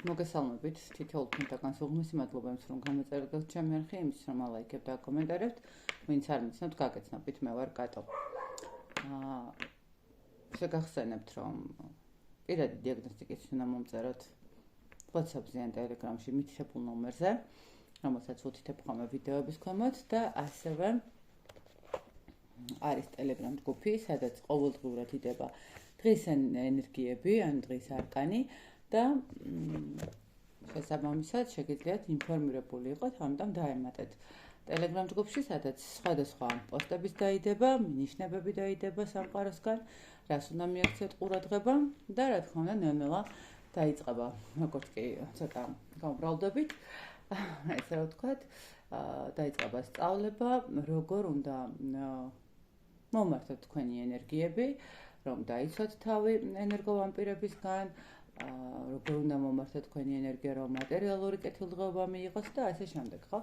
მოგესალმებით თითოეულ თქვენთაგანს უღმესი მადლობა იმის რომ გამოწერეთ ჩემი არხი იმის რომ ალაიქებთ და აკომენტარებთ ვინც არ მიცნობთ გაგეცნობით მე ვარ კატო შეგახსენებთ რომ პირადი დიაგნოსტიკის უნდა მომწეროთ WhatsApp-ზე ან Telegram-ში მითითებულ ნომერზე რომელსაც უთითებ ხოლმე ვიდეოების ქვემოთ და ასევე არის Telegram ჯგუფი სადაც ყოველდღიურად იდება დღის ენერგიები ან დღის არკანი და შესაბამისად შეგიძლიათ ინფორმირებული იყოთ, ამიტომ დაემატეთ Telegram ჯგუფში, სადაც სხვადასხვა პოსტების დაიდება, მინიშნებები დაიდება სამყაროსგან, რას უნდა მიაქციოთ ყურადღება და რა თქმა უნდა, ნელ-ნელა დაიწყება, როგორც კი ცოტა გამრავლდებით, ესე რა ვთქვათ, დაიწყება სწავლება, როგორ უნდა მომართოთ თქვენი ენერგიები, რომ დაიცვათ თავი ენერგოვამპირებისგან, როგორ უნდა მომართოთ თქვენი ენერგია, რომ მატერიალური კეთილდღეობა მიიღოს და ასე შემდეგ, ხო?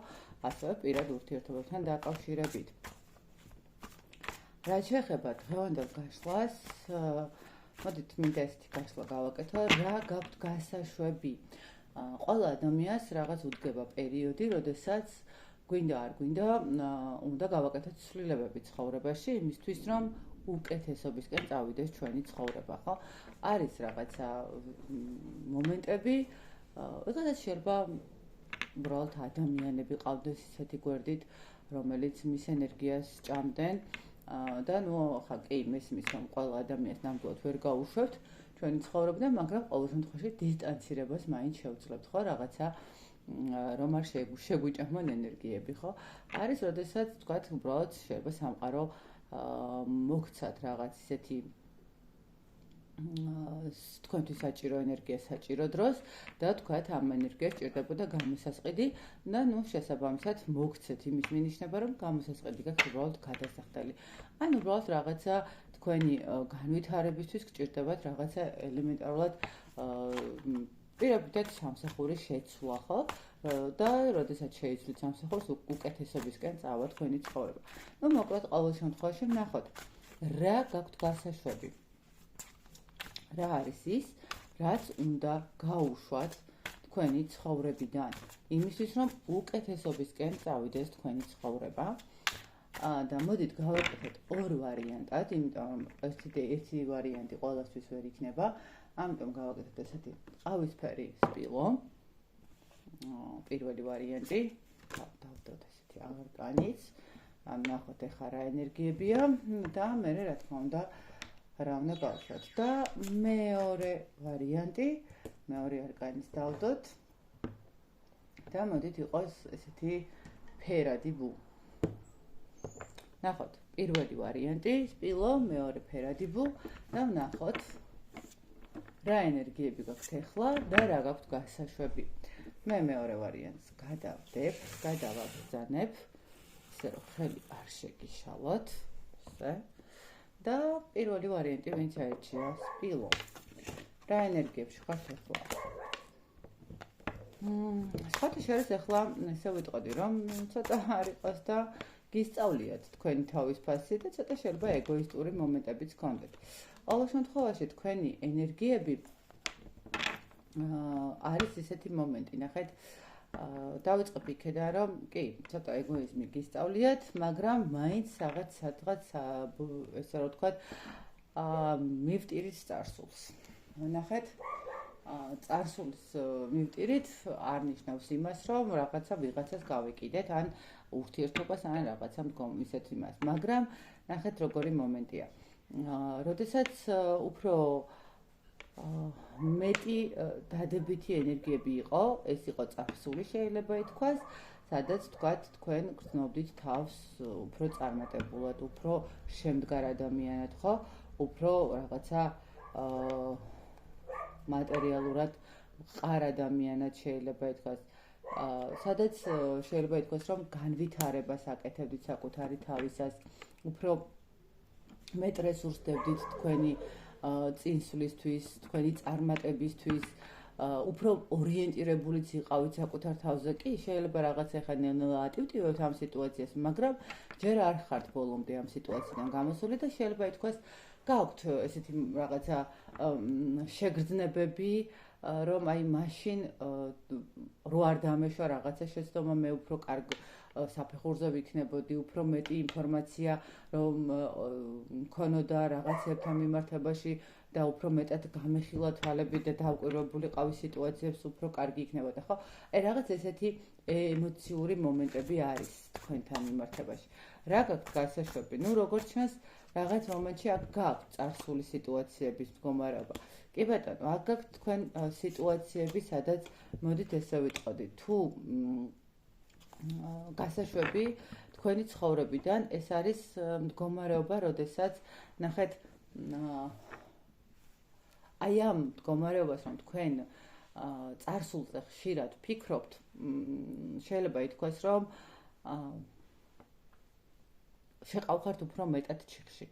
ასევე პირად ურთიერთობებთან დაკავშირებით. რაც შეეხება დღევანდელ გაშლას, მოდით მინდა ესეთი გაშლა გავაკეთო, რა გაქვთ გასაშვები. ყველა ადამიანს რაღაც უდგება პერიოდი, როდესაც გვინდა არ გვინდა, უნდა გავაკეთოთ ცვლილებები ცხოვრებაში, იმისთვის რომ უკეთესობისკენ წავიდეს ჩვენი ცხოვრება, ხო? არის რაღაცა მომენტები, ვიღაცას შეიძლება უბრალოდ ადამიანები ყავდეს ისეთი გვერდით, რომელიც მის ენერგიას ჭამდნენ და ხა კი მესმის რომ ყველა ადამიანს ნამდვილად ვერ გაუშვებთ ჩვენი ცხოვრებიდან, მაგრამ ყოველ შემთხვევაში დისტანცირებას მაინც შევძლებთ, ხო? რაღაცა რომ არ შეგვიჭამონ ენერგიები, ხო? არის, როდესაც თქვათ, უბრალოდ შეიძლება სამყარო მოგცათ რაღაც ისეთი თქვენთვის საჭირო ენერგია საჭირო დროს და თქვათ ამ ენერგიას ჭირდებოდა გამოსასყიდი და შესაბამისად მოგცეთ იმის მინიშნება რომ გამოსასყიდი გაქვთ უბრალოდ გადასახდელი. ან უბრალოდ რაღაცა თქვენი განვითარებისთვის გჭირდებათ რაღაცა ელემენტარულად პირობითად სამსახურის შეცვლა, ხო? და როდესაც შეიცვლით სამსახურს უკეთესობისკენ წავა თქვენი ცხოვრება. მოკლედ ყოველ შემთხვევაში ვნახოთ რა გაქვთ გასაშვები. რა არის ის, რაც უნდა გაუშვათ თქვენი ცხოვრებიდან, იმისთვის რომ უკეთესობისკენ წავიდეს თქვენი ცხოვრება. და მოდით გავაკეთოთ ორ ვარიანტად, იმიტომ რომ ერთი ვარიანტი ყველასთვის ვერ იქნება, ამიტომ გავაკეთოთ ესეთი ყავისფერი სპილო. პირველი ვარიანტი, დავდოთ ესეთი არკანიც, ნახოთ ეხლა რა ენერგიებია და მე რა თქმა უნდა რა უნდა გავხსნათ და მეორე ვარიანტი, მეორე არკანის დავდოთ და მოდით იყოს ესეთი ფერადი ბუ. ნახოთ, პირველი ვარიანტი, სპილო, მეორე ფერადი ბუ და ვნახოთ რა ენერგიები გაქვთ ეხლა და რა გაქვთ გასაშვები. მე მეორე ვარიანტს გადავაბრძანებ, ისე რომ ხელი არ შეგიშალოთ, ესე. და პირველი ვარიანტი ვინც აირჩია სპილო. რა ენერგიებში ხართ ეხლა? სხვათა შორის ეხლა ესე ვიტყოდი რომ ცოტა არ იყოს და გისწავლიათ თქვენი თავის ფასი და ცოტა შეიძლება ეგოისტური მომენტებიც გქონდეთ. ყოველ შემთხვევაში თქვენი ენერგიები არის ესეთი მომენტი, ნახეთ, დავიწყებ იქედან რომ კი, ცოტა ეგოიზმი გისწავლიათ, მაგრამ მაინც სადღაც ესე რა ვთქვათ, მივტირით წარსულს. ნახეთ, წარსულს მივტირით არ ნიშნავს იმას, რომ რაღაცა ვიღაცას გავეკიდეთ, ან ურთიერთობას, ან რაღაცა ისეთ იმას, მაგრამ ნახეთ როგორი მომენტია. როდესაც უფრო მეტი დადებითი ენერგიები იყო, ეს იყო წარსული შეიძლება ითქვას, სადაც თქვათ თქვენ გრძნობდით თავს უფრო წარმატებულად, უფრო შემდგარ ადამიანად, ხო? უფრო რაღაცა მატერიალურად მყარ ადამიანად შეიძლება ითქვას, სადაც შეიძლება ითქვას, რომ განვითარებას აკეთებდით საკუთარი თავისას, უფრო მეტ რესურსს დებდით თქვენი წინსვლისთვის, თქვენი წარმატებისთვის, უფრო ორიენტირებულიც იყავით საკუთარ თავზე, კი, შეიძლება რაღაცა ახლა ნელ-ნელა ატივტივებთ ამ სიტუაციას, მაგრამ ჯერ არ ხართ ბოლომდე ამ სიტუაციიდან გამოსული და შეიძლება ითქვას, გაქვთ ესეთი რაღაცა შეგრძნებები, რომ აი მაშინ რო არ დამეშვა რაღაცა შეცდომა, მე უფრო კარგ საფეხურზე ვიქნებოდი, უფრო მეტი ინფორმაცია რომ მქონოდა რაღაცებთან მიმართებაში და უფრო მეტად გამეხილა თვალები და დავკვირვებულიყავი სიტუაციებს, უფრო კარგი იქნებოდა, ხო? აი რაღაც ესეთი ემოციური მომენტები არის თქვენთან მიმართებაში. რა გაქვთ გასაშვები? ნუ როგორც ჩანს, რაღაც მომენტში აქ გაქვთ წარსული სიტუაციების მდგომარეობა. კი ბატონო, აქ გაქვთ თქვენ სიტუაციები, სადაც მოდით ესე ვიტყოდით, თუ გასაშვები თქვენი ცხოვრებიდან, ეს არის მდგომარეობა, როდესაც ნახეთ აი ამ მდგომარეობას, რომ თქვენ წარსულზე ხშირად ფიქრობთ, შეიძლება ითქვას, რომ შეყავხართ უფრო მეტად ჩიხში.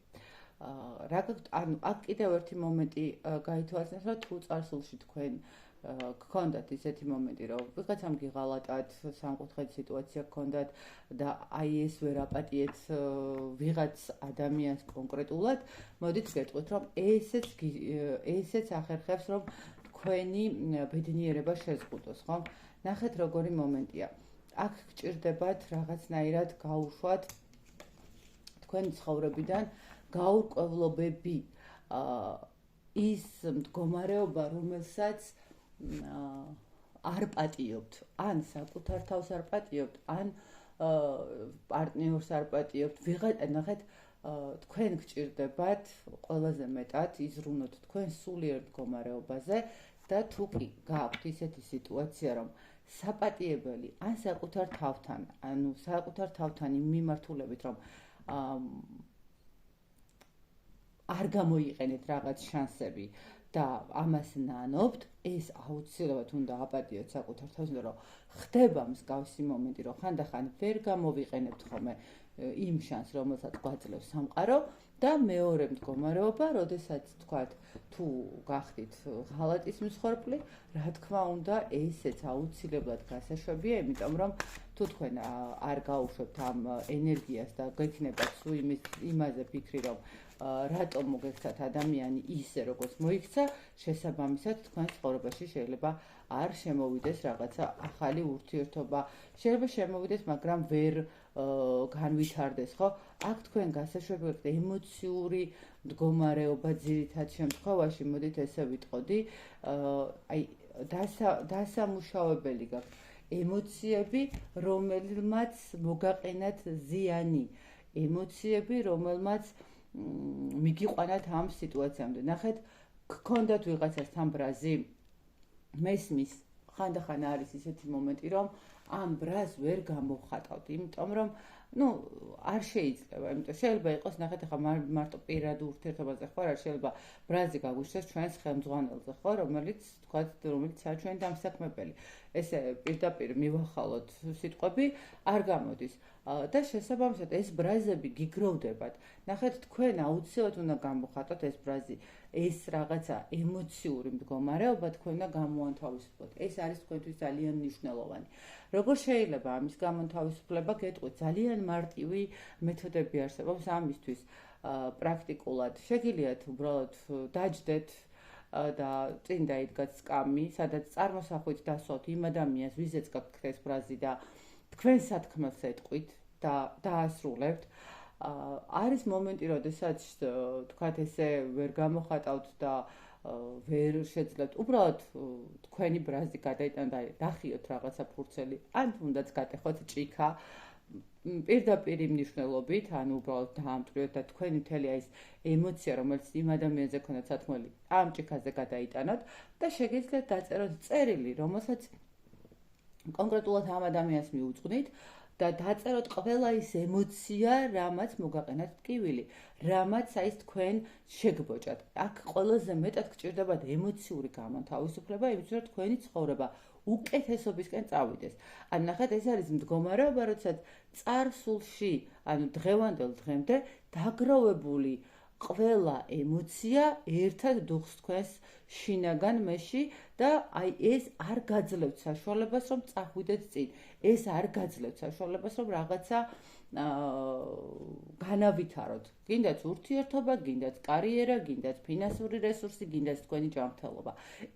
რა გაქვთ, ანუ აქ კიდევ ერთი მომენტი გაითვალისწინეთ, რომ თუ წარსულში თქვენ გქონდათ ისეთი მომენტი, რომ ვიღაცამ გიღალატათ, სამკუთხედი სიტუაცია გქონდათ და აი ეს ვერ აპატიეთ ვიღაც ადამიანს კონკრეტულად, მოდით გეტყვით, რომ ესეც ახერხებს, რომ თქვენი ბედნიერება შეზღუდოს, ხო? ნახეთ როგორი მომენტია. აქ გჭირდებათ რაღაცნაირად გაუშვათ თქვენი ცხოვრებიდან გაურკვევლობები, ის მდგომარეობა, რომელსაც არ პატიობთ, ან საკუთარ თავს არ პატიობთ, ან პარტნიორს არ პატიობთ, ნახეთ, თქვენ გჭირდებათ ყველაზე მეტად იზრუნოთ თქვენ სულიერ მდგომარეობაზე და თუ კი გაქვთ ისეთი სიტუაცია, რომ საპატიებელი ან საკუთარ თავთან, ანუ საკუთარ თავთან იმ მიმართულებით, რომ არ გამოიყენეთ რაღაც შანსები და ამას ნანობთ, ეს აუცილებლად უნდა აპატიოთ საკუთარ თავს, რომ ხდება მსგავსი მომენტი, რომ ხანდახან ვერ გამოვიყენებთ ხოლმე იმ შანსს, რომელსაც გვაძლევს სამყარო და მეორე მდგომარეობა, როდესაც თქვათ, თუ გახდით ღალატის მსხვერპლი, რა თქმა უნდა, ესეც აუცილებლად გასაშვებია, იმიტომ რომ თუ თქვენ არ გაუშვებთ ამ ენერგიას და გექნებათ სულ იმაზე ფიქრი, რომ რატომ მოგექცათ ადამიანი ისე, როგორც მოიქცა, შესაბამისად თქვენ ცხოვრებაში შეიძლება არ შემოვიდეს რაღაცა ახალი ურთიერთობა, შეიძლება შემოვიდეს, მაგრამ ვერ განვითარდეს, ხო? აქ თქვენ გასაშვები გაქვთ ემოციური მდგომარეობა ძირითად შემთხვევაში, მოდით ესე ვიტყოდი, აი დასამუშავებელი გაქვთ ემოციები, რომელმაც მოგაყენათ ზიანი, ემოციები, რომელმაც მიგიყვანათ ამ სიტუაციამდე. ნახეთ, გქონდათ ვიღაცასთან ბრაზი, მესმის, ხანდახან არის ისეთი მომენტი, რომ ამ ბრაზს ვერ გამოვხატავთ, იმიტომ რომ არ შეიძლება, იმიტომ შეიძლება იყოს, ნახეთ, ახლა მარტო პირად ურთიერთობაზე ხო, არ შეიძლება ბრაზი გაგვიშვეს ჩვენს ხელმძღვანელზე, ხო, რომელიც არის ჩვენი დამსაქმებელი. ესე პირდაპირ მივახალოთ სიტყვები, არ გამოდის. და შესაბამისად ეს ბრაზები გიგროვდებათ. ნახეთ, თქვენ აუცილებლად უნდა გამოვხატოთ ეს ბრაზი, ეს რაღაცა ემოციური მდგომარეობა თქვენ უნდა გამოანთავისუფლოთ. ეს არის თქვენთვის ძალიან მნიშვნელოვანი. როგორ შეიძლება ამის გამონთავისუფლება გეტყვით? ძალიან მარტივი მეთოდები არსებობს ამისთვის. პრაქტიკულად შეგიძლიათ უბრალოდ დაჯდეთ და წინ დაიდგათ სკამი, სადაც წარმოსახვით დასვათ იმ ადამიანს, ვიზეც გაქვთ ეს ბრაზი და თქვენ სათქმელს ეტყვით და დაასრულებთ. არის მომენტი, როდესაც თქვათ ესე ვერ გამოხატავთ და ვერ შეძლებთ, უბრალოდ თქვენი ბრაზი გადაიტანოთ და დახიოთ რაღაცა ფურცელი, ან თუნდაც გატეხოთ ჭიქა პირდაპირ იმ მნიშვნელობით, ანუ უბრალოდ დაამტვრიოთ და თქვენი მთელი ეს ემოცია, რომელიც იმ ადამიანზე ქონდათ სათქმელი, ამ ჭიქაზე გადაიტანოთ და შეგიძლიათ დაწეროთ წერილი, რომელსაც კონკრეტულად ამ ადამიანს მიუძღვნით და დაწეროთ ყველა ის ემოცია, რამაც მოგაყენათ ტკივილი, რამაც აი ეს თქვენ შეგბოჭათ. აქ ყველაზე მეტად გჭირდებათ ემოციური გამონთავისუფლება, იმის რომ თქვენი ცხოვრება უკეთესობისკენ წავიდეს. ან ნახეთ, ეს არის მდგომარეობა, როდესაც წარსულში, ანუ დღევანდელ დღემდე დაგროვებული ყველა ემოცია ერთად დუხს თქვენს შინაგან მეში და აი ეს არ გაძლევთ საშუალებას რომ წახვიდეთ წინ. ეს არ გაძლევთ საშუალებას რომ რაღაცა განავითაროთ. გინდათ ურთიერთობა, გინდათ კარიერა, გინდათ ფინანსური რესურსი, გინდათ თქვენი ჯანმრთელობა.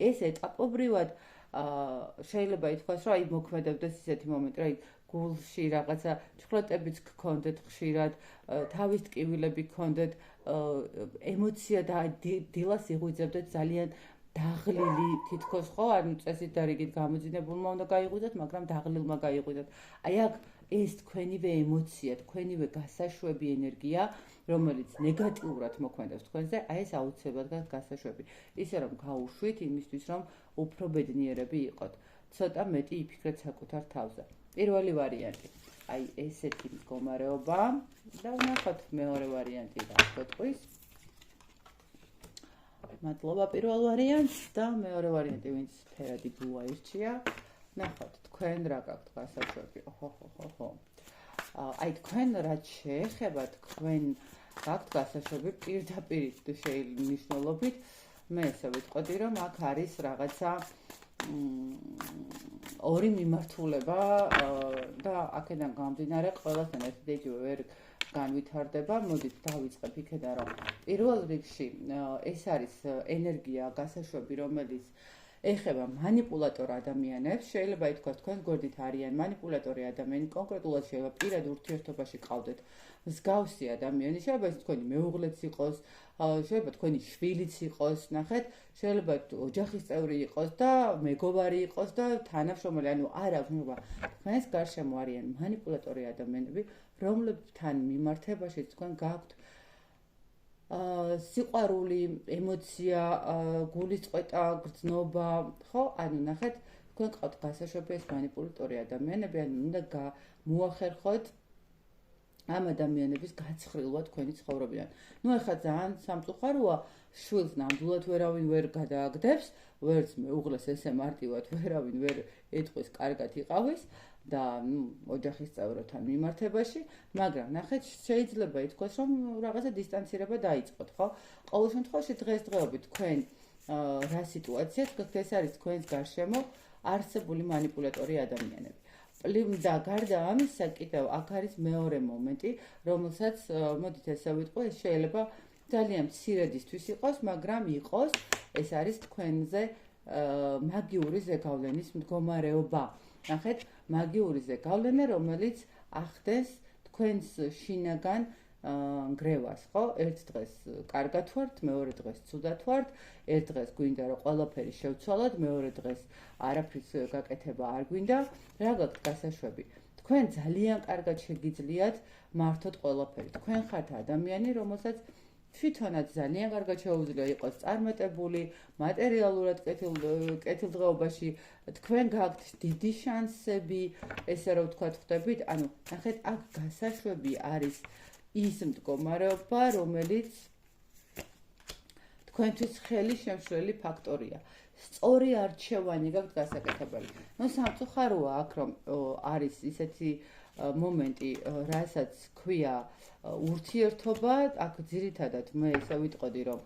ეს ეტაპობრივად შეიძლება ითქვას, რომ აი მოქმედებდეს ისეთი მომენტი, რომ აი გულში რაღაცა ჩხლეტებიც გქონდეთ ხშირად, თავის ტკივილები გქონდეთ, ემოცია და დილას იღვიძებდეთ ძალიან დაღლილი თითქოს ხო, ანუ წესით და რიგით გამოძინებულმა უნდა გაიღვიძოთ, მაგრამ დაღლილმა გაიღვიძოთ. აი აქ ეს თქვენივე ემოცია, თქვენივე გასაშვები ენერგია, რომელიც ნეგატიურად მოქმედებს თქვენზე, აი ეს აუცილებლად გასაშვები. ისე რომ გაუშვით იმისთვის, რომ უფრო ბედნიერები იყოთ. ცოტა მეტი იფიქრეთ საკუთარ თავზე. პირველი ვარიანტი. აი ესეთი მდგომარეობა და ვნახოთ მეორე ვარიანტი რა თქვის. მადლობა პირველ ვარიანტს და მეორე ვარიანტი ვინც ფერადი ბლუა ირჩია. ნახოთ თქვენ რა გაქვთ გასაშვები. ხო. აი თქვენ რაც შეეხება თქვენ გაქვთ გასაშვები პირდაპირ მნიშვნელობით მე ესე ვიტყოდი რომ აქ არის რაღაცა ორი მიმართულება და აქედან გამომდინარე ყველასთან ერთად ვერ განვითარდება. მოდით დავიწყებ იქედან რომ პირველ რიგში ეს არის ენერგია გასაშვები რომელიც ეხება манипуляტორ ადამიანებს. შეიძლება ითქვას თქვენ გვერდით არიან манипуляტორი ადამიანი, კონკრეტულად შეიძლება პირად ურთიერთობაში ყავდეთ მსგავსი ადამიანი, შეიძლება ეს თქვენი მეუღლეც იყოს, შეიძლება თქვენი შვილიც იყოს, ნახეთ, შეიძლება ოჯახის წევრი იყოს და მეგობარი იყოს და თანამშრომელი, ანუ არ აქვს მიღება. თქვენს გარშემო არიან манипуляტორი ადამიანები, რომლებთან მიმართებაში თქვენ გაქვთ სიყვარული, ემოცია, გულისწყეტა, გრძნობა, ხო? ანუ ნახეთ, თქვენ ყავთ გასაშვები ეს манипуляტორი ადამიანები, ანუ უნდა მოახერხოთ ამ ადამიანების გაცხრილვა თქვენი ცხოვრებიდან. ნუ ახლა ძალიან სამწუხაროა, შვილს ნამდვილად ვერავინ ვერ გადააგდებს, ვერც მეუღლეს ესე მარტივად ვერავინ ვერ ეტყვის კარგად იყავის და ოჯახის წევრებთან მიმართებაში, მაგრამ ნახეთ, შეიძლება ითქვას, რომ რაღაცა დისტანცირება დაიწყოთ, ხო? ყოველ შემთხვევაში დღესდღეობით თქვენ რა სიტუაციაც გქონდეთ, ეს არის თქვენს გარშემო არსებული манипуляტორი ადამიანები. და გარდა ამისა, კიდევ აქ არის მეორე მომენტი, რომელსაც მოდით ესე ვიტყვი, ეს შეიძლება ძალიან მცირედისთვის იყოს, მაგრამ იყოს, ეს არის თქვენზე მაგიური ზეგავლენის მდგომარეობა. ნახეთ, მაგიური ზეგავლენა, რომელიც ახდენს თქვენს შინაგან ნგრევას, ხო? ერთ დღეს კარგად ვართ, მეორე დღეს ცუდად ვართ, ერთ დღეს გვინდა რომ ყველაფერი შევცვალოთ, მეორე დღეს არაფრის გაკეთება არ გვინდა. რა გაქვთ გასაშვები? თქვენ ძალიან კარგად შეგიძლიათ მართოთ ყველაფერი. თქვენ ხართ ადამიანი, რომელსაც თვითონაც ძალიან კარგად შეუძლია იყოს წარმატებული, მატერიალურად კეთილდღეობაში, თქვენ გაქვთ დიდი შანსები, ესე რომ ვთქვათ, ხვდებით, ანუ ნახეთ, აქ გასაშვები არის ის მდგომარეობა, რომელიც თქვენთვის ხელი შემშლელი ფაქტორია. სწორი არჩევანი გაქვთ გასაკეთებელი. ნუ სამწუხაროა აქ რომ არის ისეთი მომენტი, რასაც ქვია ურთიერთობა, აქ ძირითადად მე ესე ვიტყოდი, რომ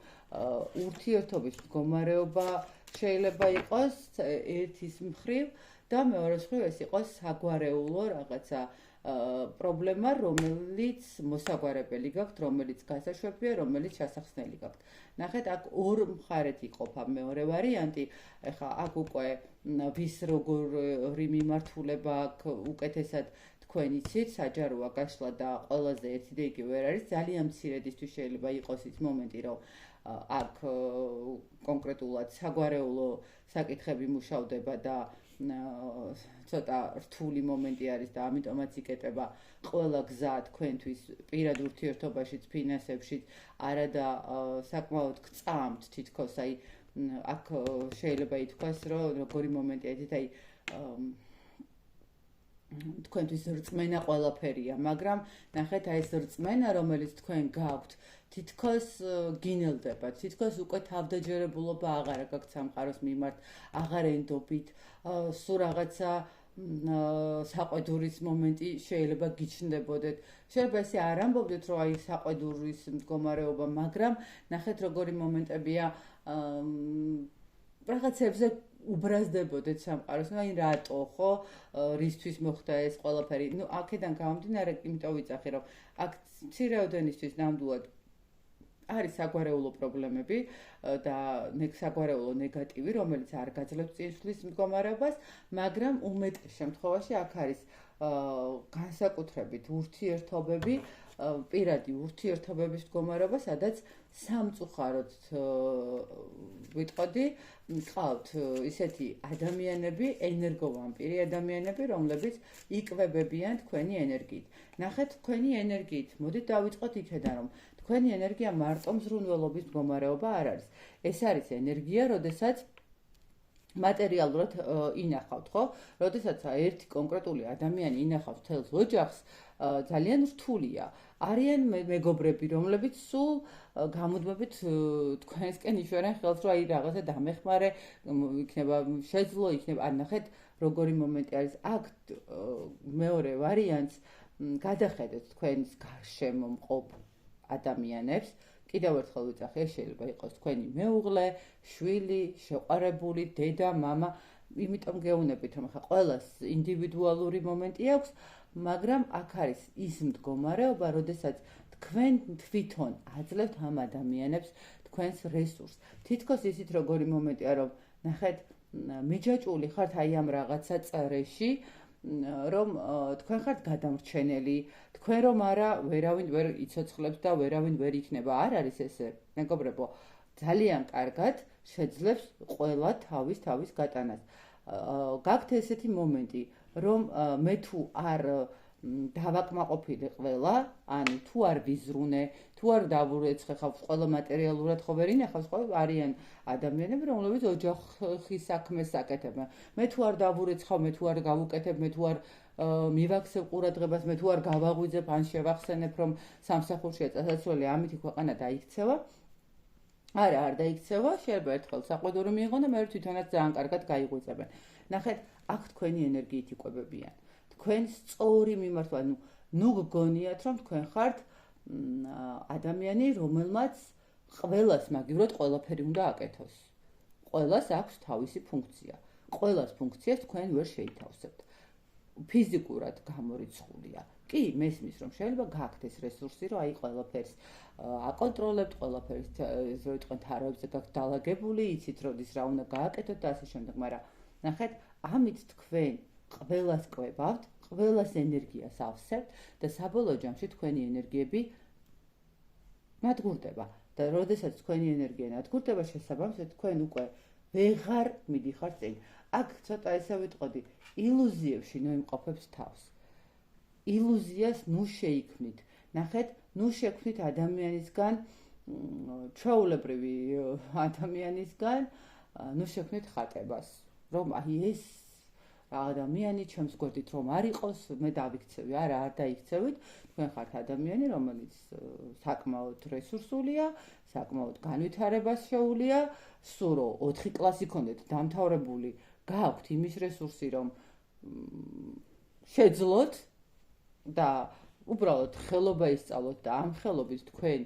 ურთიერთობის მდგომარეობა შეიძლება იყოს ერთის მხრივ და მეორეს მხრივ ეს იყოს საგვარეულო რაღაცა პრობლემა, რომელიც მოსაგვარებელი გაქვთ, რომელიც გასაშვებია, რომელიც ჩასახსნელი გაქვთ. ნახეთ, აქ ორ მხარეთ იყოფა მეორე ვარიანტი. ეხლა აქ უკვე ვის როგორი მიმართულება აქვს უკეთესად თქვენ იცით, საჯაროა გაშლა და ყველაზე ერთი და იგივე ვერ არის. ძალიან მცირედისთვის შეიძლება იყოს ის მომენტი, რომ აქ კონკრეტულად საგვარეულო საკითხები მუშავდება და ცოტა რთული მომენტი არის და ამიტომაც იკეტება ყველა გზა თქვენთვის პირად ურთიერთობაშიც, ფინანსებშიც, არა და საკმაოდ გწამთ თითქოს, აი აქ შეიძლება ითქვას, რომ როგორი მომენტია, აი თქვენთვის რწმენა ყველაფერია, მაგრამ ნახეთ, აი ეს რწმენა, რომელიც თქვენ გაქვთ, თითქოს გინელდება, თითქოს უკვე თავდაჯერებულობა აღარ გაქვთ სამყაროს მიმართ, აღარ ენდობით, სულ რაღაცა საყვედურის მომენტი შეიძლება გიჩნდებოდეთ. შეიძლება ესე არ ამბობდეთ, რომ აი საყვედურის მდგომარეობა, მაგრამ ნახეთ როგორი მომენტებია რაღაცებზე უბრაზდებოდეთ სამყაროს, აი რატო, ხო? რისთვის მოხდა ეს ყველაფერი? ნუ აქედან გამომდინარე, იმიტომ ვიწახე, რომ აქ მცირეოდენისთვის ნამდვილად არის საგვარეულო პრობლემები და საგვარეულო ნეგატივი, რომელიც არ გაძლევს წინსვლის მდგომარეობას, მაგრამ უმეტეს შემთხვევაში აქ არის განსაკუთრებით ურთიერთობები, პირადი ურთიერთობების მდგომარეობა, სადაც სამწუხაროდ ვიტყოდი, ყავთ ისეთი ადამიანები, ენერგოვამპირი ადამიანები, რომლებიც იკვებებიან თქვენი ენერგიით. ნახეთ, თქვენი ენერგიით, მოდით დავიწყოთ იქედან, რომ თქვენი ენერგია მარტო მზრუნველობის მდგომარეობა არ არის. ეს არის ენერგია, როდესაც მატერიალურად ინახავთ, ხო? როდესაც ერთი კონკრეტული ადამიანი ინახავს თელს ოჯახს, ძალიან რთულია. არიან მეგობრები, რომლებიც სულ გამუდმებით თქვენსკენ იშვერენ ხელს, რომ აი რაღაცა დამეხმარე, იქნება შეძლო, იქნება, ან ნახეთ, როგორი მომენტი არის. აქ მეორე ვარიანტს გადახედეთ თქვენს გარშემო მყოფ ადამიანებს. კიდევ ერთხელ ვიწახე, ეს შეიძლება იყოს თქვენი მეუღლე, შვილი, შეყვარებული, დედა, მამა, იმიტომ გეუბნებით, რომ ხა ყველას ინდივიდუალური მომენტი აქვს, მაგრამ აქ არის ის მდგომარეობა, როდესაც თქვენ თვითონ აძლევთ ამ ადამიანებს თქვენს რესურსს. თითქოს ისიც როგორი მომენტია, რომ ნახეთ, მიჯაჭვული ხართ აი ამ რაღაცა წერეში, რომ თქვენ ხართ გადამრჩენელი, თქვენ რომ არა, ვერავინ ვერ იცოცხლებს და ვერავინ ვერ იქნება. არ არის ესე, მეგობრებო, ძალიან კარგად შეძლებს ყველა თავის გატანას. გაქვთ ესეთი მომენტი, რომ მე თუ არ დავაკმაყოფილე ყველა, ანუ თუ არ ვიზრუნე, თუ არ დავურეცხეხავ, ყველა მატერიალურად ხო ვერ ინახავს, ხო არიან ადამიანები, რომლებიც ოჯახის საქმეს აკეთებენ. მე თუ არ დავურეცხავ, მე თუ არ გავუკეთებ, მე თუ არ მივაქცევ ყურადღებას, მე თუ არ გავაღვიძებ, ან შევახსენებ, რომ სამსახურშია წასასვლელი, ამითი ქვეყანა დაიქცევა. არა, არ დაიქცევა, შეიძლება ერთხელ საყვედური მიიღონ და მე თვითონაც ძალიან კარგად გაიღვიძებენ. ნახეთ, აქ თქვენი ენერგიით იკვებებიან. თქვენ სწორი მიმართვა, ნუ გგონიათ, რომ თქვენ ხართ ადამიანი, რომელმაც ყველას მაგივრად ყველაფერი უნდა აკეთოს. ყველას აქვს თავისი ფუნქცია. ყველას ფუნქციას თქვენ ვერ შეითავსებთ. ფიზიკურად გამორიცხულია. კი, მესმის, რომ შეიძლება გაქვთ ეს რესურსი, რომ აი ყველაფერს აკონტროლებთ, ყველაფერს ესე ვიტყვი თაროებზე გაქვთ დალაგებული, იცით როდის რა უნდა გააკეთოთ და ასე შემდეგ, მაგრამ ნახეთ, ამით თქვენ ყველას კვებავთ, ყველას ენერგიას ავსებთ და საბოლოო ჯამში თქვენი ენერგიები ნადგურდება და როდესაც თქვენი ენერგია ნადგურდება, შესაბამისად თქვენ უკვე ვეღარ მიდიხართ წინ. აქ ცოტა ესე ვიტყოდი, ილუზიებში ნოიმყოფებს თავს. ილუზიას ნუ შეიქმნით. ნახეთ, ნუ შექმნით ადამიანისგან, ჩვეულებრივი ადამიანისგან, ნუ შექმნით ხატებას, რომ აი ეს ადამიანი ჩემს გვერდით რომ არ იყოს, მე დავიქცევი, არა, არ დაიქცევით, თქვენ ხართ ადამიანი, რომელიც საკმაოდ რესურსულია, საკმაოდ განვითარებას შეუძლია, სულ 4 კლასი ქონდეთ დამთავრებული, გაქვთ იმის რესურსი, რომ შეძლოთ და უბრალოდ ხელობა ისწავლოთ და ამ ხელობით თქვენ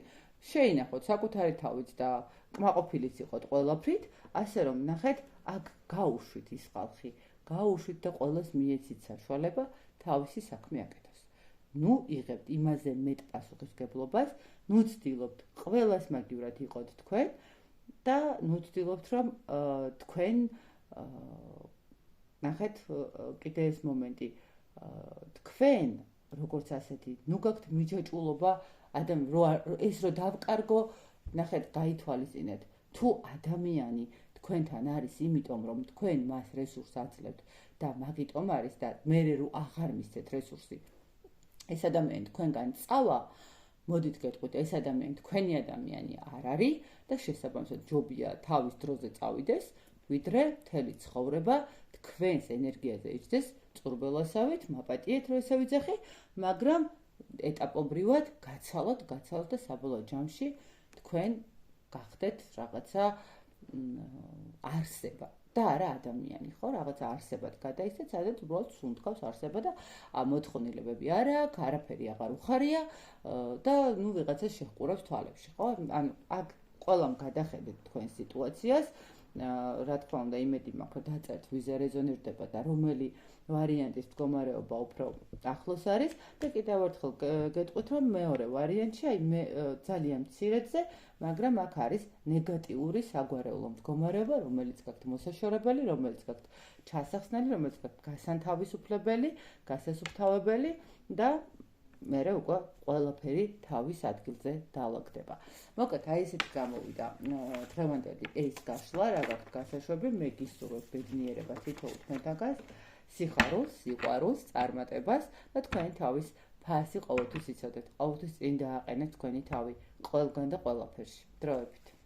შეინახოთ საკუთარი თავით და კმაყოფილიც იყოთ ყველაფრით, ასე რომ ნახეთ, აქ გაუშვით ის ხალხი, გაუშვით და ყველას მიეცით საშუალება თავისი საქმე აკეთოს. ნუ იღებთ იმაზე მეტ პასუხისმგებლობას, ნუ ცდილობთ ყველას მაგივრად იყოთ თქვენ და ნუ ცდილობთ რომ თქვენ ნახეთ კიდე ეს მომენტი თქვენ როგორც ასეთი ნუ გაქვთ მიჯაჭვულობა ეს რო დავკარგო ნახეთ გაითვალისწინეთ თუ ადამიანი თქვენთან არის იმიტომ რომ თქვენ მას რესურსს აძლევთ და მაგიტომ არის და მე რო აღარ მისცეთ რესურსი ეს ადამიანი თქვენგან წავა მოდით გეტყვით ეს ადამიანი თქვენი ადამიანი არ არის და შესაბამისად ჯობია თავის დროზე წავიდეს ვიდრე მთელი ცხოვრება თქვენს ენერგიაზე იჯდეს წურბელასავით მაპატიეთ რომ ესე ვიძახი მაგრამ ეტაპობრივად გაცალოთ და საბოლოო ჯამში თქვენ გახდეთ რაღაცა არსება და არა ადამიანი, ხო, რაღაცა არსებად გადაიქცეთ, სადაც უბრალოდ სუნთქავს არსება და მოთხოვნილებები არ აქვს, არაფერი აღარ უხარია და ნუ ვიღაცა შეჰყურებს თვალებში, ხო? ანუ აქ ყველამ გადახედეთ თქვენ სიტუაციას, რა თქმა უნდა, იმედი მაქვს, რომ დაწერთ ვიზა რეზონირდება და რომელი ვარიანტის მდგომარეობა უფრო ახლოს არის და კიდევ ერთხელ გეტყვით, რომ მეორე ვარიანტში, აი მე ძალიან მცირედზე, მაგრამ აქ არის ნეგატიური საგვარეულო მდგომარეობა, რომელიც გაქვთ მოსაშორებელი, რომელიც გაქვთ ჩასახსნელი, რომელიც გაქვთ გასანთავისუფლებელი, გასასუფთავებელი და მერე უკვე ყველაფერი თავის ადგილზე დაალაგდება. მოკლედ, აი ესეთი გამოვიდა დღევანდელი ეს გაშლა, რა გაქვთ გასაშვები, მე გისურვებ ბედნიერება თითოეულ თქვენთაგან, სიხარულს, სიყვარულს, წარმატებას და თქვენი თავის ფასი ყოველთვის იცოდეთ. ყოველთვის წინ დააყენეთ თქვენი თავი ყველგან და ყველაფერში. დროებით.